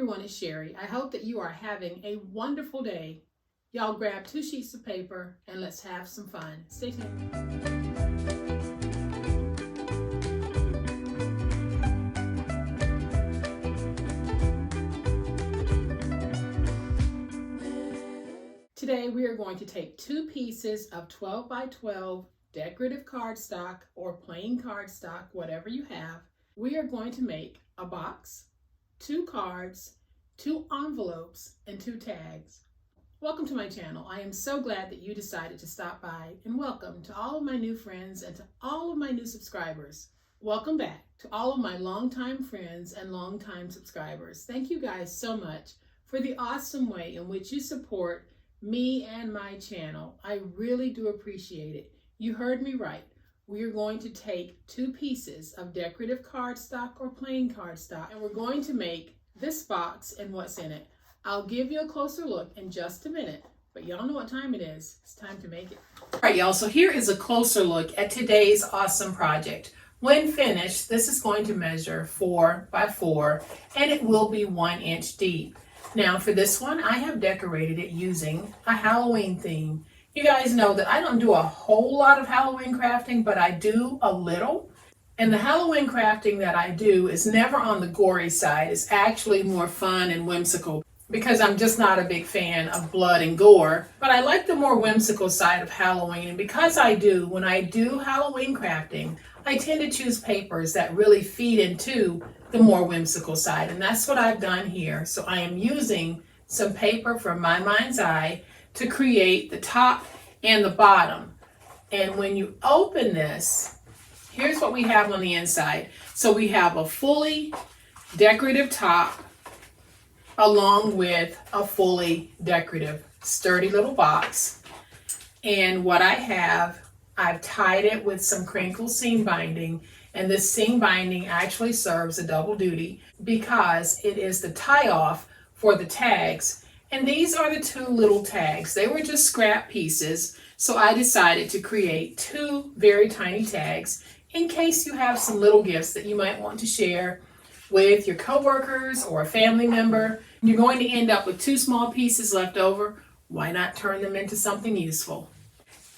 everyone, it's Sherry. I hope that you are having a wonderful day. Y'all grab 2 sheets of paper and let's have some fun. Stay tuned. Today we are going to take 2 pieces of 12 by 12 decorative cardstock or plain cardstock, whatever you have. We are going to make a box, 2 cards, 2 envelopes, and 2 tags. Welcome to my channel. I am so glad that you decided to stop by, and welcome to all of my new friends and to all of my new subscribers. Welcome back to all of my longtime friends and longtime subscribers. Thank you guys so much for the awesome way in which you support me and my channel. I really do appreciate it. You heard me right. We are going to take 2 pieces of decorative cardstock or plain cardstock, and we're going to make this box and what's in it. I'll give you a closer look in just a minute, but y'all know what time it is. It's time to make it. All right, y'all, so here is a closer look at today's awesome project. When finished, this is going to measure 4 by 4, and it will be 1 inch deep. Now for this one, I have decorated it using a Halloween theme. You guys know that I don't do a whole lot of Halloween crafting, but I do a little. And the Halloween crafting that I do is never on the gory side. It's actually more fun and whimsical because I'm just not a big fan of blood and gore. But I like the more whimsical side of Halloween. And because I do, when I do Halloween crafting, I tend to choose papers that really feed into the more whimsical side. And that's what I've done here. So I am using some paper from My Mind's Eye to create the top and the bottom. And when you open this, here's what we have on the inside. So we have a fully decorative top along with a fully decorative sturdy little box. And what I have, I've tied it with some crinkle seam binding, and this seam binding actually serves a double duty because it is the tie-off for the tags. And these are the 2 little tags. They were just scrap pieces, so I decided to create 2 very tiny tags in case you have some little gifts that you might want to share with your coworkers or a family member. You're going to end up with 2 small pieces left over. Why not turn them into something useful?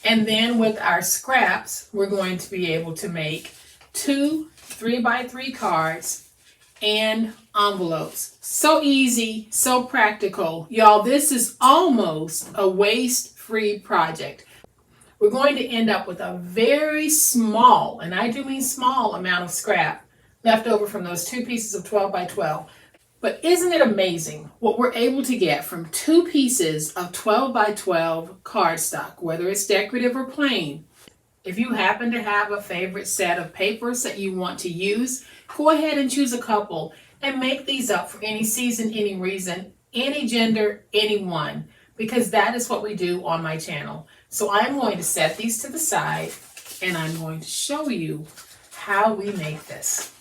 And then with our scraps, we're going to be able to make 2 3 by 3 cards and envelopes. So easy, so practical. Y'all, this is almost a waste-free project. We're going to end up with a very small, and I do mean small, amount of scrap left over from those 2 pieces of 12 by 12. But isn't it amazing what we're able to get from 2 pieces of 12 by 12 cardstock, whether it's decorative or plain? If you happen to have a favorite set of papers that you want to use, go ahead and choose a couple and make these up for any season, any reason, any gender, anyone, because that is what we do on my channel. So I'm going to set these to the side and I'm going to show you how we make this.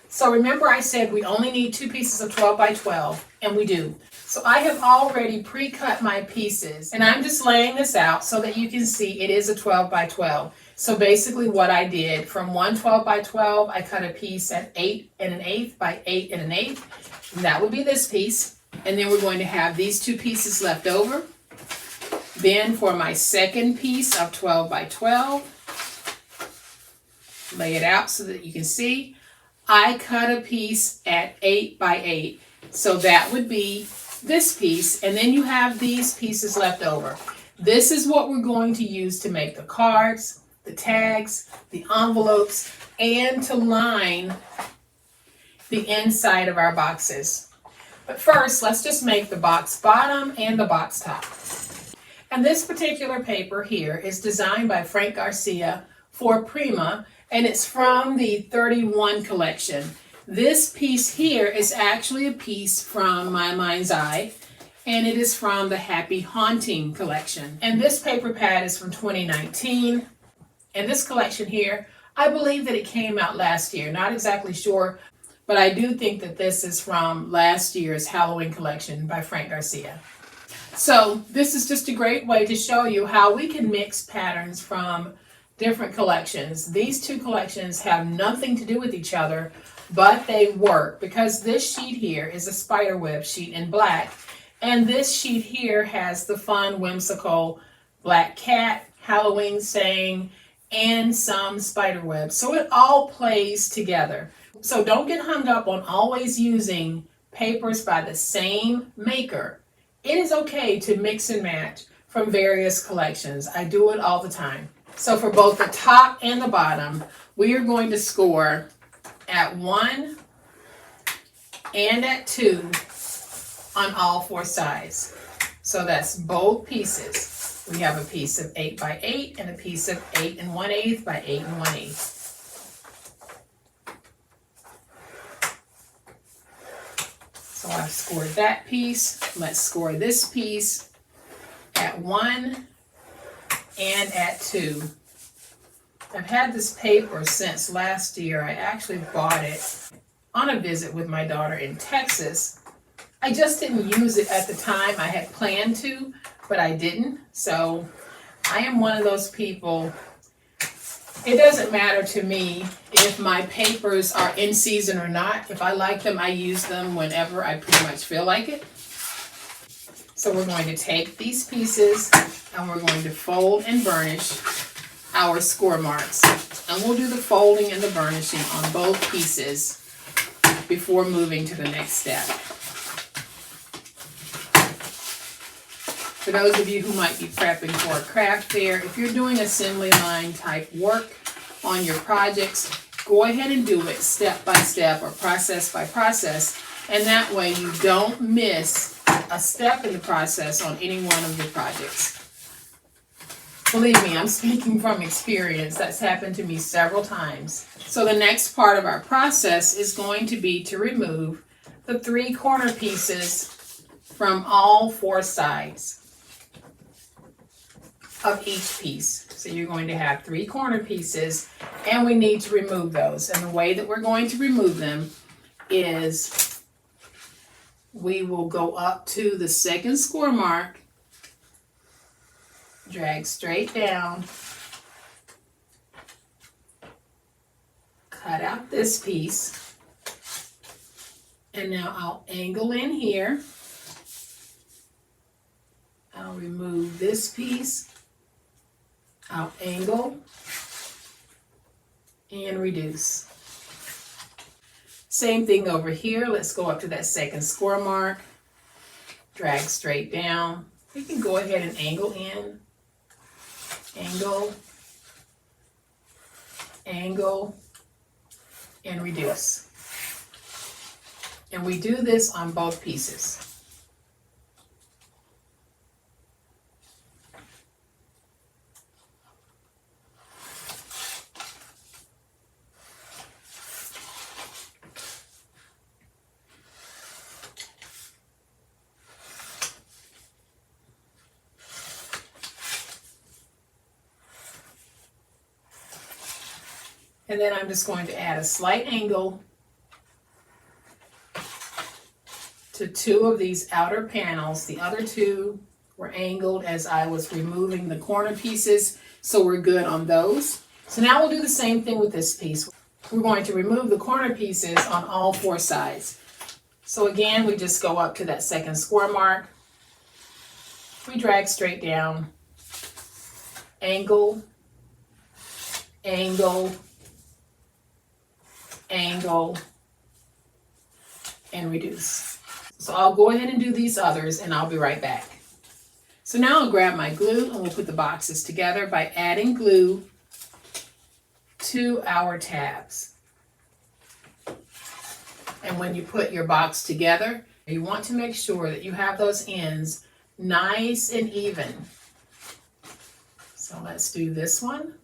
So remember I said we only need 2 pieces of 12 by 12, and we do. So I have already pre-cut my pieces, and I'm just laying this out so that you can see it is a 12 by 12. So basically what I did, from one 12 by 12, I cut a piece at 8 1/8 by 8 1/8. And that would be this piece. And then we're going to have these 2 pieces left over. Then for my second piece of 12 by 12, lay it out so that you can see, I cut a piece at 8 by 8. So that would be this piece, and then you have these pieces left over. This is what we're going to use to make the cards, the tags, the envelopes, and to line the inside of our boxes. But first, let's just make the box bottom and the box top. And this particular paper here is designed by Frank Garcia for Prima, and it's from the 31 collection. This piece here is actually a piece from My Mind's Eye, and it is from the Happy Haunting collection. And this paper pad is from 2019. And this collection here, I believe that it came out last year. Not exactly sure, but I do think that this is from last year's Halloween collection by Frank Garcia. So this is just a great way to show you how we can mix patterns from different collections. These 2 collections have nothing to do with each other, but they work because this sheet here is a spider web sheet in black, and this sheet here has the fun, whimsical black cat, Halloween saying, and some spider webs. So it all plays together. So don't get hung up on always using papers by the same maker. It is okay to mix and match from various collections. I do it all the time. So for both the top and the bottom, we are going to score at 1 and at 2 on all 4 sides. So that's both pieces. We have a piece of 8 by 8 and a piece of 8 1/8 by 8 1/8. So I've scored that piece. Let's score this piece at 1 and at 2. I've had this paper since last year. I actually bought it on a visit with my daughter in Texas. I just didn't use it at the time. I had planned to, but I didn't. So I am one of those people. It doesn't matter to me if my papers are in season or not. If I like them, I use them whenever I pretty much feel like it. So we're going to take these pieces and we're going to fold and burnish our score marks. And we'll do the folding and the burnishing on both pieces before moving to the next step. For those of you who might be prepping for a craft fair, if you're doing assembly line type work on your projects, go ahead and do it step by step or process by process, and that way you don't miss a step in the process on any one of your projects. Believe me, I'm speaking from experience. That's happened to me several times. So the next part of our process is going to be to remove the 3 corner pieces from all 4 sides of each piece. So you're going to have 3 corner pieces, and we need to remove those. And the way that we're going to remove them is we will go up to the second score mark, drag straight down, cut out this piece, and now I'll angle in here. I'll remove this piece. I'll angle and reduce. Same thing over here. Let's go up to that second score mark, drag straight down. You can go ahead and angle in, angle, angle, and reduce. And we do this on both pieces. And then I'm just going to add a slight angle to 2 of these outer panels. The other 2 were angled as I was removing the corner pieces, so we're good on those. So now we'll do the same thing with this piece. We're going to remove the corner pieces on all 4 sides. So again, we just go up to that second score mark. We drag straight down, angle, angle, angle, and reduce. So I'll go ahead and do these others and I'll be right back. So now I'll grab my glue and we'll put the boxes together by adding glue to our tabs. And when you put your box together, you want to make sure that you have those ends nice and even. So let's do this one.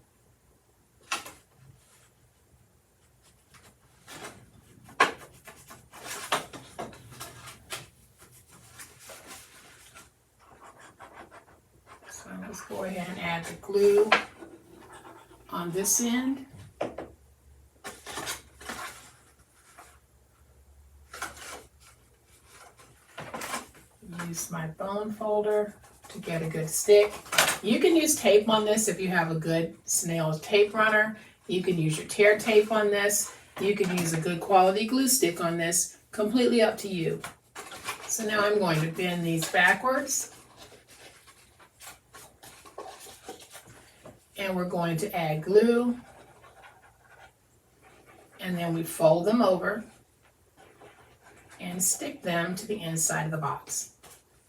So let's go ahead and add the glue on this end. Use my bone folder to get a good stick. You can use tape on this if you have a good snail tape runner. You can use your tear tape on this. You can use a good quality glue stick on this, completely up to you. So now I'm going to bend these backwards. And we're going to add glue. And then we fold them over and stick them to the inside of the box.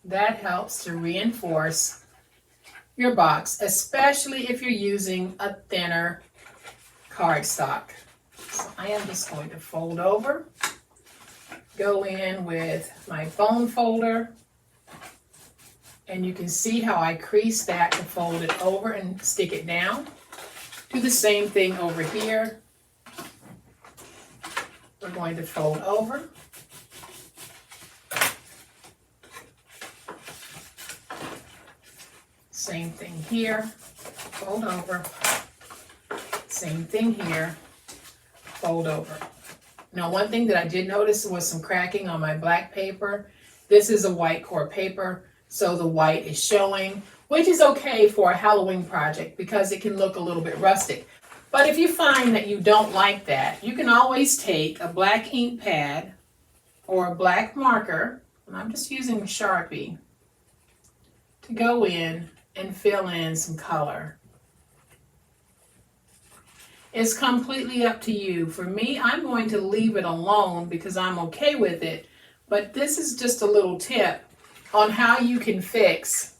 That helps to reinforce your box, especially if you're using a thinner cardstock. So I am just going to fold over, go in with my bone folder, and you can see how I crease that to fold it over and stick it down. Do the same thing over here. We're going to fold over. Same thing here, fold over. Same thing here, fold over. Now, one thing that I did notice was some cracking on my black paper. This is a white core paper, so the white is showing, which is okay for a Halloween project because it can look a little bit rustic. But if you find that you don't like that, you can always take a black ink pad or a black marker, and I'm just using a Sharpie, to go in and fill in some color. It's completely up to you. For me, I'm going to leave it alone because I'm okay with it, but this is just a little tip on how you can fix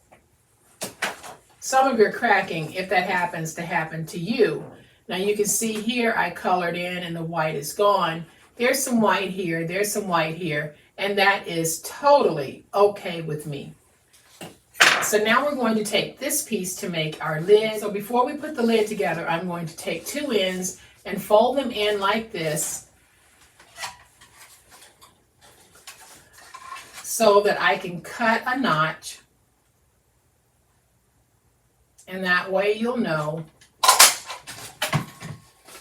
some of your cracking if that happens to happen to you. Now you can see here I colored in and the white is gone. There's some white here, there's some white here, and that is totally okay with me. So now we're going to take this piece to make our lid. So before we put the lid together, I'm going to take two ends and fold them in like this so that I can cut a notch. And that way you'll know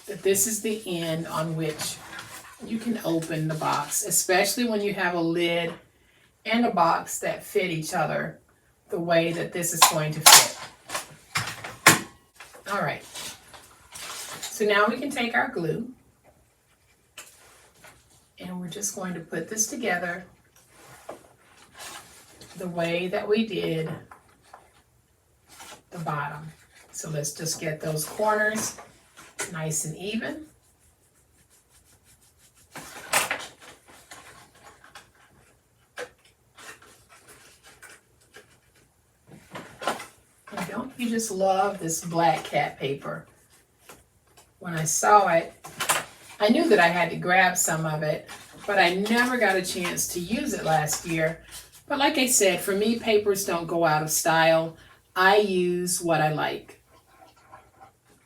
that this is the end on which you can open the box, especially when you have a lid and a box that fit each other the way that this is going to fit. All right, so now we can take our glue and we're just going to put this together the way that we did the bottom. So let's just get those corners nice and even. And don't you just love this black cat paper? When I saw it, I knew that I had to grab some of it, but I never got a chance to use it last year. But like I said, for me, papers don't go out of style. I use what I like.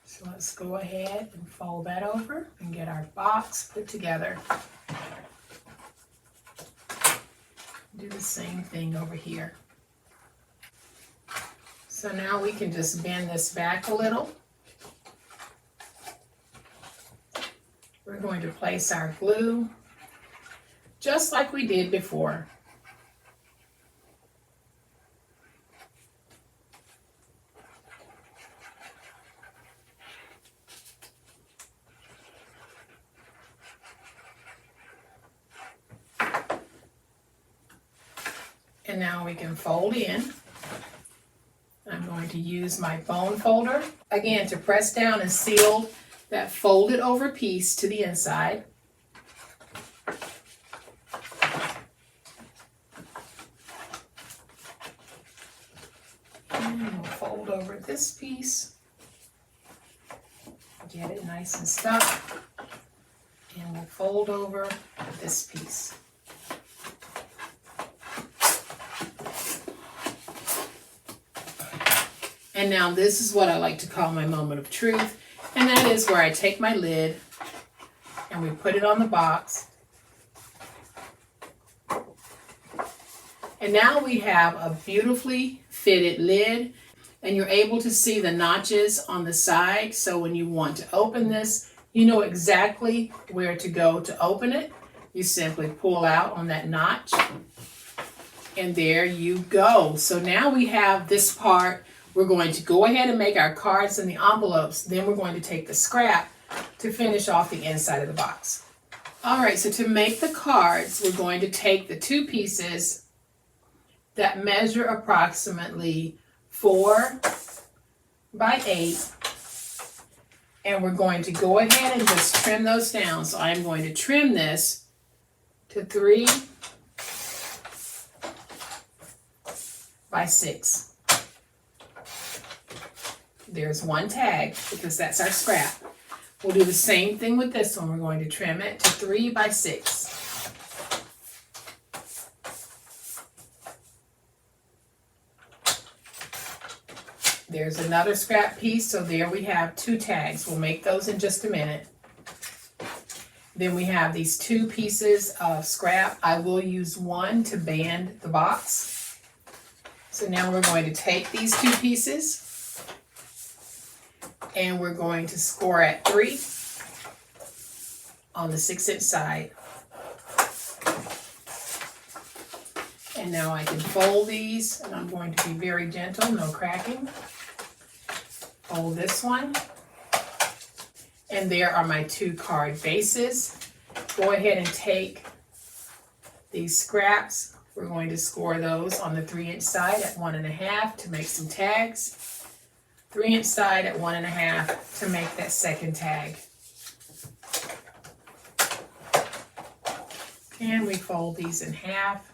So let's go ahead and fold that over and get our box put together. Do the same thing over here. So now we can just bend this back a little. We're going to place our glue just like we did before. And now we can fold in. I'm going to use my bone folder, again, to press down and seal that folded over piece to the inside. And we'll fold over this piece, get it nice and stuck, and we'll fold over this piece. And now this is what I like to call my moment of truth, and that is where I take my lid and we put it on the box. And now we have a beautifully fitted lid, and you're able to see the notches on the side. So when you want to open this, you know exactly where to go to open it. You simply pull out on that notch, and there you go. So now we have this part. We're going to go ahead and make our cards and the envelopes. Then we're going to take the scrap to finish off the inside of the box. All right, so to make the cards, we're going to take the two pieces that measure approximately 4 by 8, and we're going to go ahead and just trim those down. So I'm going to trim this to 3 by 6. There's one tag because that's our scrap. We'll do the same thing with this one. We're going to trim it to 3 by 6. There's another scrap piece, so there we have 2 tags. We'll make those in just a minute. Then we have these 2 pieces of scrap. I will use one to band the box. So now we're going to take these 2 pieces and we're going to score at 3 on the 6-inch side. And now I can fold these, and I'm going to be very gentle, no cracking. Fold this one. And there are my 2 card bases. Go ahead and take these scraps. We're going to score those on the 3-inch side at 1.5 to make some tags. 3-inch side at 1.5 to make that second tag. And we fold these in half.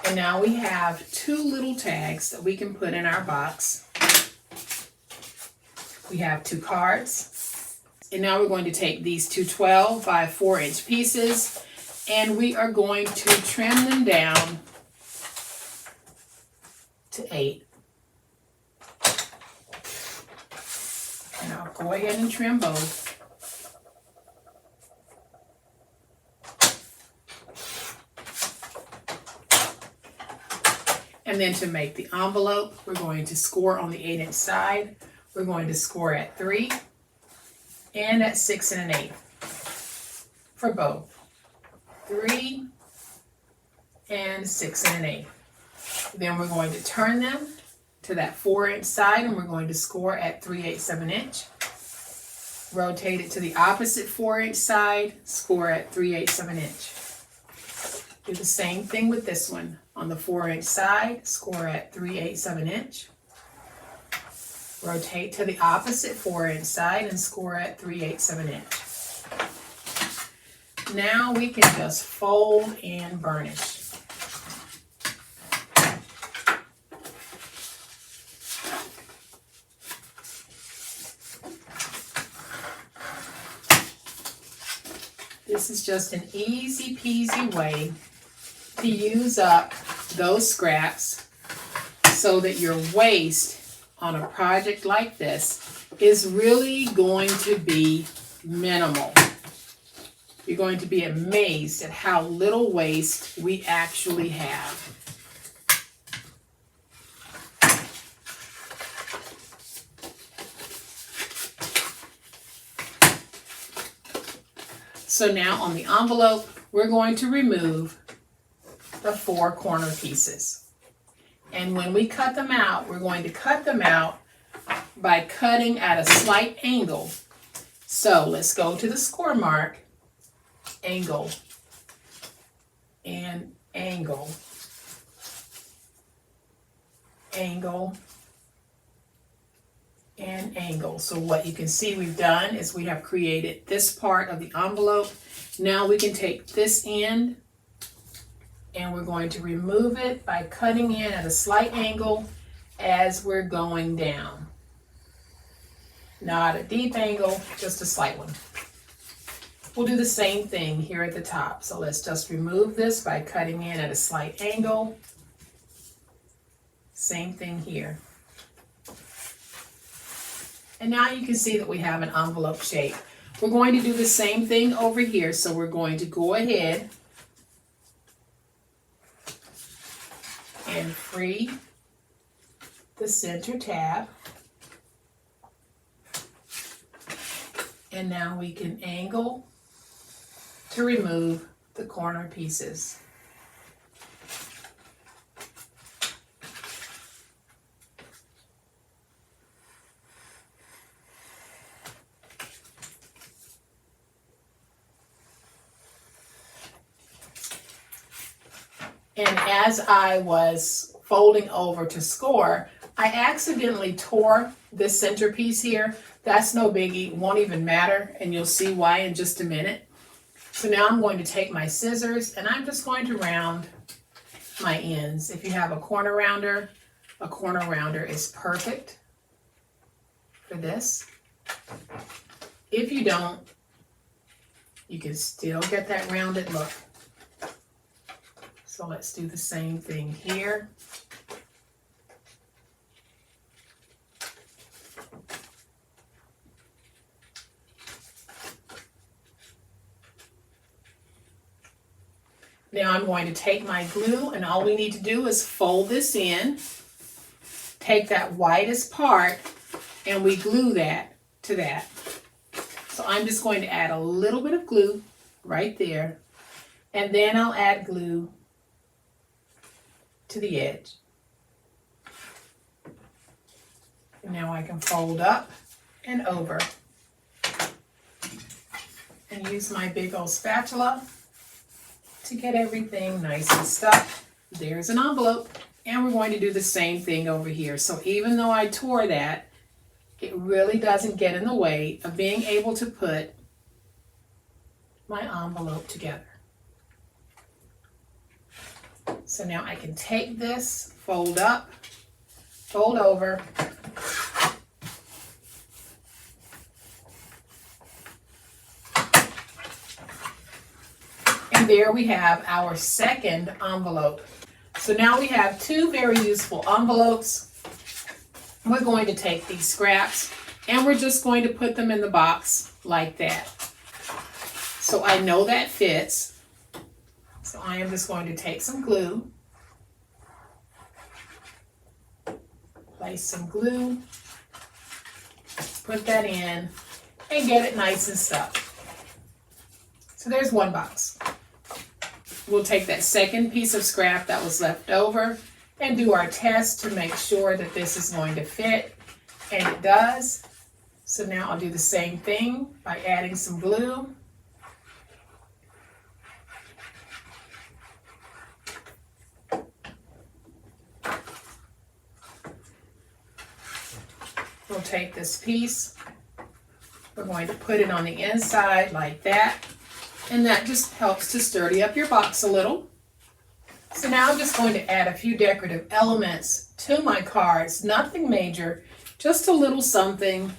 And now we have 2 little tags that we can put in our box. We have 2 cards. And now we're going to take these 2 12 by 4-inch pieces and we are going to trim them down to 8. And I'll go ahead and trim both. And then to make the envelope, we're going to score on the 8-inch side. We're going to score at 3 and at 6 1/8 for both. 3 and 6 1/8. Then we're going to turn them to that 4-inch side and we're going to score at 3/8 inch. Rotate it to the opposite 4-inch side, score at 3/8 inch. Do the same thing with this one. On the 4-inch side, score at 3/8 inch. Rotate to the opposite 4-inch side and score at 3/8 inch. Now we can just fold and burnish. This is just an easy peasy way to use up those scraps so that your waste on a project like this is really going to be minimal. You're going to be amazed at how little waste we actually have. So now on the envelope, we're going to remove the 4 corner pieces. And when we cut them out, we're going to cut them out by cutting at a slight angle. So let's go to the score mark, angle, and angle, angle, and angle. So what you can see we've done is we have created this part of the envelope. Now we can take this end and we're going to remove it by cutting in at a slight angle as we're going down. Not a deep angle, just a slight one. We'll do the same thing here at the top. So let's just remove this by cutting in at a slight angle. Same thing here. And now you can see that we have an envelope shape. We're going to do the same thing over here. So we're going to go ahead and free the center tab. And now we can angle to remove the corner pieces. And as I was folding over to score, I accidentally tore this centerpiece here. That's no biggie, won't even matter, and you'll see why in just a minute. So now I'm going to take my scissors and I'm just going to round my ends. If you have a corner rounder is perfect for this. If you don't, you can still get that rounded look. So let's do the same thing here. Now I'm going to take my glue, and all we need to do is fold this in, take that widest part, and we glue that to that. So I'm just going to add a little bit of glue right there, and then I'll add glue to the edge. And now I can fold up and over and use my big old spatula to get everything nice and stuck. There's an envelope, and we're going to do the same thing over here. So even though I tore that, it really doesn't get in the way of being able to put my envelope together. So now I can take this, fold up, fold over, and there we have our second envelope. So now we have two very useful envelopes. We're going to take these scraps and we're just going to put them in the box like that. So I know that fits. So I am just going to take some glue, place some glue, put that in, and get it nice and stuck. So there's one box. We'll take that second piece of scrap that was left over and do our test to make sure that this is going to fit, and it does. So now I'll do the same thing by adding some glue. We'll take this piece, we're going to put it on the inside like that, and that just helps to sturdy up your box a little. So now I'm just going to add a few decorative elements to my cards, nothing major, just a little something.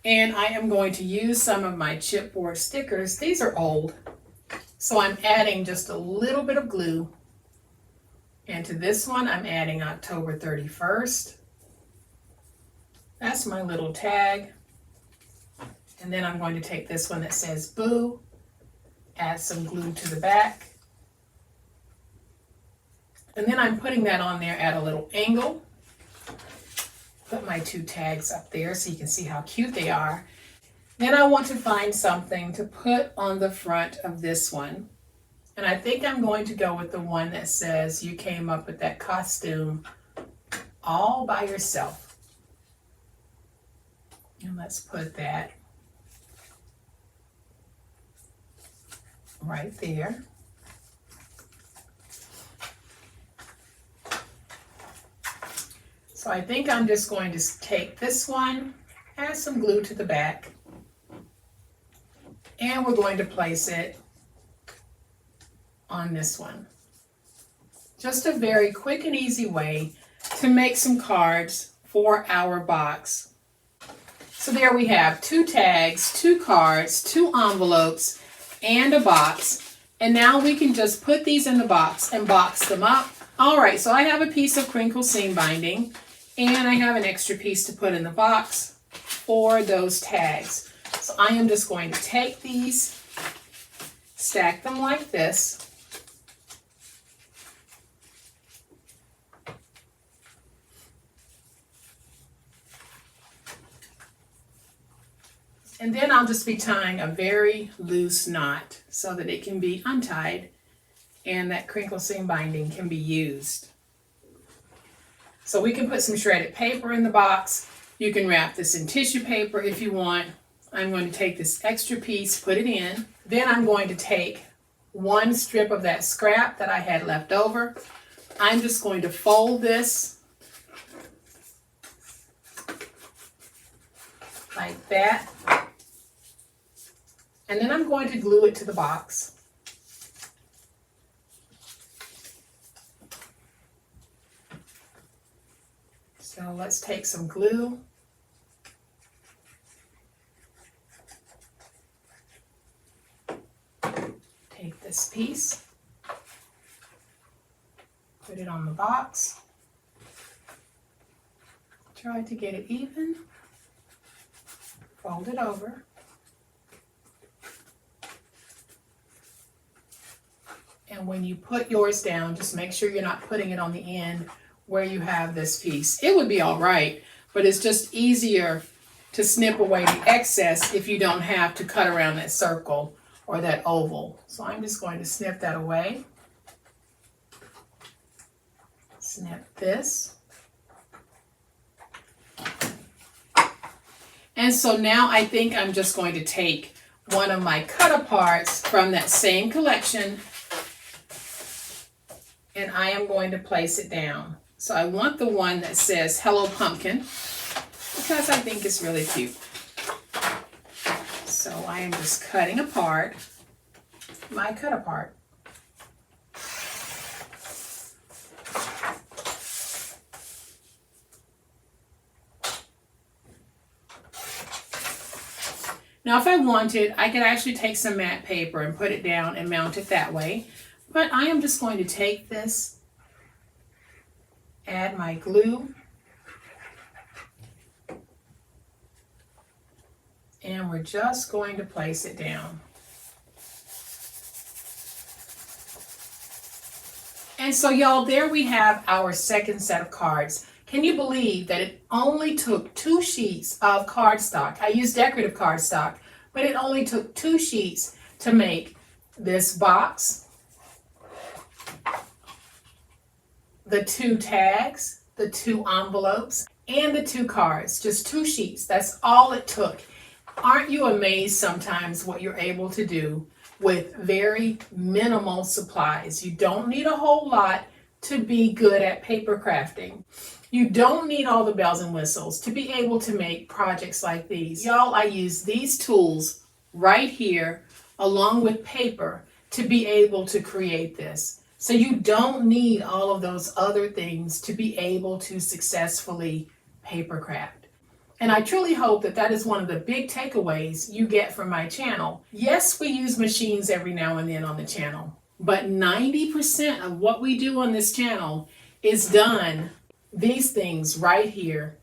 And I am going to use some of my chipboard stickers. These are old, so I'm adding just a little bit of glue. And to this one, I'm adding October 31st. That's my little tag. And then I'm going to take this one that says Boo, add some glue to the back. And then I'm putting that on there at a little angle. Put my two tags up there so you can see how cute they are. Then I want to find something to put on the front of this one. And I think I'm going to go with the one that says you came up with that costume all by yourself. And let's put that right there. So I think I'm just going to take this one, add some glue to the back, and we're going to place it on this one. Just a very quick and easy way to make some cards for our box. So there we have 2 tags, 2 cards, 2 envelopes, and a box. And now we can just put these in the box and box them up. All right, so I have a piece of crinkle seam binding, and I have an extra piece to put in the box for those tags. So I am just going to take these, stack them like this. And then I'll just be tying a very loose knot so that it can be untied and that crinkle seam binding can be used. So we can put some shredded paper in the box. You can wrap this in tissue paper if you want. I'm going to take this extra piece, put it in. Then I'm going to take one strip of that scrap that I had left over. I'm just going to fold this like that. And then I'm going to glue it to the box. So let's take some glue. Take this piece, put it on the box, try to get it even, fold it over, and when you put yours down, just make sure you're not putting it on the end where you have this piece. It would be all right, but it's just easier to snip away the excess if you don't have to cut around that circle or that oval. So I'm just going to snip that away. Snip this. And so now I think I'm just going to take one of my cut-aparts from that same collection and I am going to place it down. So I want the one that says Hello Pumpkin because I think it's really cute. So I am just cutting apart my cut-apart. Now if I wanted, I could actually take some matte paper and put it down and mount it that way. But I am just going to take this, add my glue, and we're just going to place it down. And so y'all, there we have our second set of cards. Can you believe that it only took 2 sheets of cardstock? I used decorative cardstock, but it only took 2 sheets to make this box, the 2 tags, the 2 envelopes, and the 2 cards. Just 2 sheets. That's all it took. Aren't you amazed sometimes what you're able to do with very minimal supplies? You don't need a whole lot to be good at paper crafting. You don't need all the bells and whistles to be able to make projects like these. Y'all, I use these tools right here along with paper to be able to create this. So you don't need all of those other things to be able to successfully paper craft. And I truly hope that that is one of the big takeaways you get from my channel. Yes, we use machines every now and then on the channel, but 90% of what we do on this channel is done these things right here.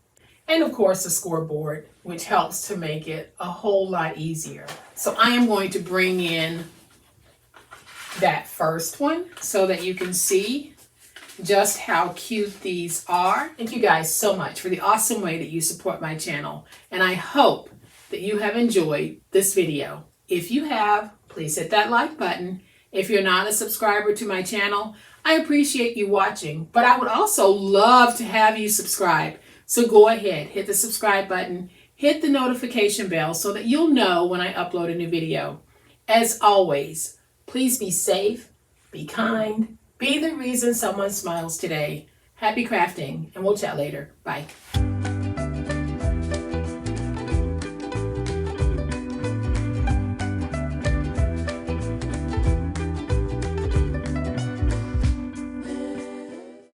And of course, a scoreboard, which helps to make it a whole lot easier. So I am going to bring in that first one so that you can see just how cute these are. Thank you guys so much for the awesome way that you support my channel. And I hope that you have enjoyed this video. If you have, please hit that like button. If you're not a subscriber to my channel, I appreciate you watching, but I would also love to have you subscribe. So go ahead, hit the subscribe button, hit the notification bell so that you'll know when I upload a new video. As always, please be safe, be kind, be the reason someone smiles today. Happy crafting, and we'll chat later. Bye.